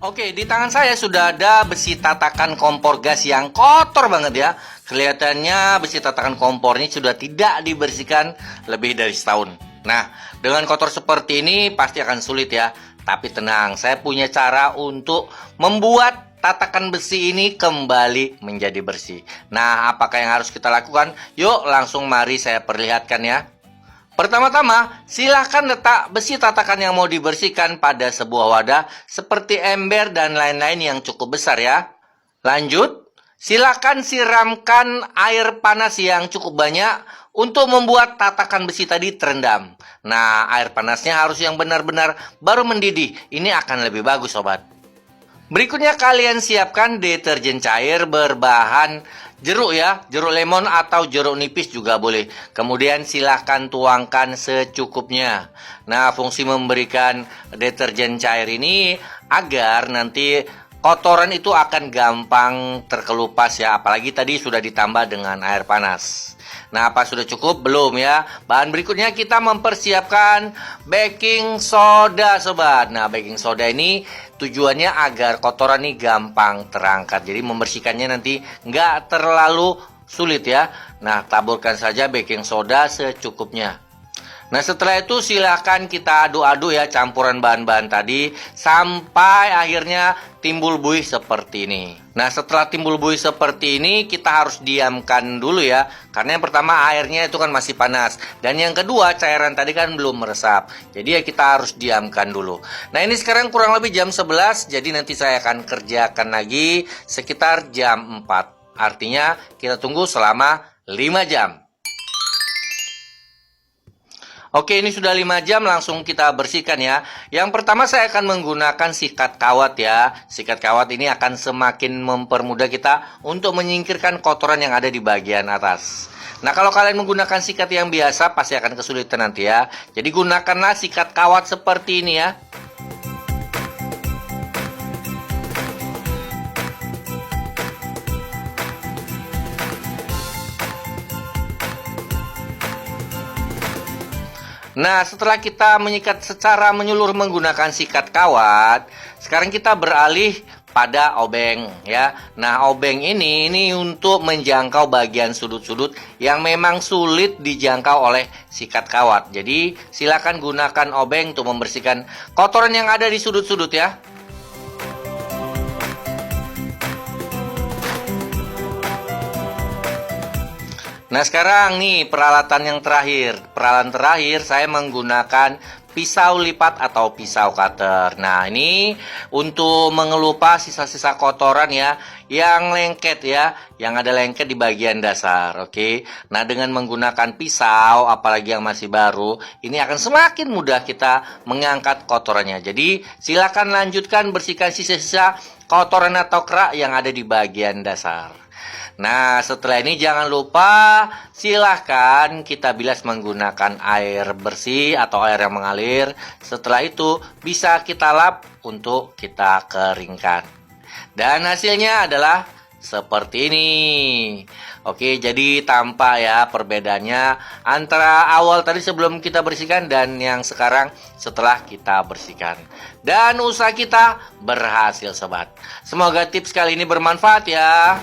Oke, di tangan saya sudah ada besi tatakan kompor gas yang kotor banget ya. Kelihatannya besi tatakan kompor ini sudah tidak dibersihkan lebih dari setahun. Nah, dengan kotor seperti ini pasti akan sulit ya. Tapi tenang, saya punya cara untuk membuat tatakan besi ini kembali menjadi bersih. Nah, apakah yang harus kita lakukan? Yuk, langsung mari saya perlihatkan ya. Pertama-tama, silahkan letak besi tatakan yang mau dibersihkan pada sebuah wadah seperti ember dan lain-lain yang cukup besar ya. Lanjut, silahkan siramkan air panas yang cukup banyak untuk membuat tatakan besi tadi terendam. Nah, air panasnya harus yang benar-benar baru mendidih. Ini akan lebih bagus, sobat. Berikutnya kalian siapkan deterjen cair berbahan jeruk ya, jeruk lemon atau jeruk nipis juga boleh. Kemudian silahkan tuangkan secukupnya. Nah, fungsi memberikan deterjen cair ini agar nanti kotoran itu akan gampang terkelupas ya, apalagi tadi sudah ditambah dengan air panas. Nah, apa sudah cukup? Belum ya. Bahan berikutnya kita mempersiapkan baking soda, sobat. Nah, baking soda ini tujuannya agar kotoran ini gampang terangkat. Jadi membersihkannya nanti nggak terlalu sulit ya. Nah, taburkan saja baking soda secukupnya. Nah, setelah itu silahkan kita aduk-aduk ya campuran bahan-bahan tadi sampai akhirnya timbul buih seperti ini. Nah, setelah timbul buih seperti ini kita harus diamkan dulu ya. Karena yang pertama airnya itu kan masih panas. Dan yang kedua cairan tadi kan belum meresap. Jadi ya kita harus diamkan dulu. Nah, ini sekarang kurang lebih jam 11. Jadi nanti saya akan kerjakan lagi sekitar jam 4. Artinya kita tunggu selama 5 jam. Oke, ini sudah 5 jam, langsung kita bersihkan ya. Yang pertama saya akan menggunakan sikat kawat ya. Sikat kawat ini akan semakin mempermudah kita untuk menyingkirkan kotoran yang ada di bagian atas. Nah, kalau kalian menggunakan sikat yang biasa pasti akan kesulitan nanti ya. Jadi gunakanlah sikat kawat seperti ini ya. Nah, setelah kita menyikat secara menyeluruh menggunakan sikat kawat, sekarang kita beralih pada obeng ya. Nah, obeng ini untuk menjangkau bagian sudut-sudut yang memang sulit dijangkau oleh sikat kawat. Jadi, silakan gunakan obeng untuk membersihkan kotoran yang ada di sudut-sudut ya. Nah, sekarang nih peralatan yang terakhir. Peralatan terakhir saya menggunakan pisau lipat atau pisau cutter. Nah, ini untuk mengelupas sisa-sisa kotoran ya, yang lengket ya, yang ada lengket di bagian dasar. Oke. Nah, dengan menggunakan pisau, apalagi yang masih baru, ini akan semakin mudah kita mengangkat kotorannya. Jadi, silakan lanjutkan bersihkan sisa-sisa kotoran atau kerak yang ada di bagian dasar. Nah, setelah ini jangan lupa silahkan kita bilas menggunakan air bersih atau air yang mengalir. Setelah itu bisa kita lap untuk kita keringkan. Dan hasilnya adalah seperti ini. Oke, jadi tampak ya perbedaannya antara awal tadi sebelum kita bersihkan dan yang sekarang setelah kita bersihkan. Dan usaha kita berhasil, sobat. Semoga tips kali ini bermanfaat ya.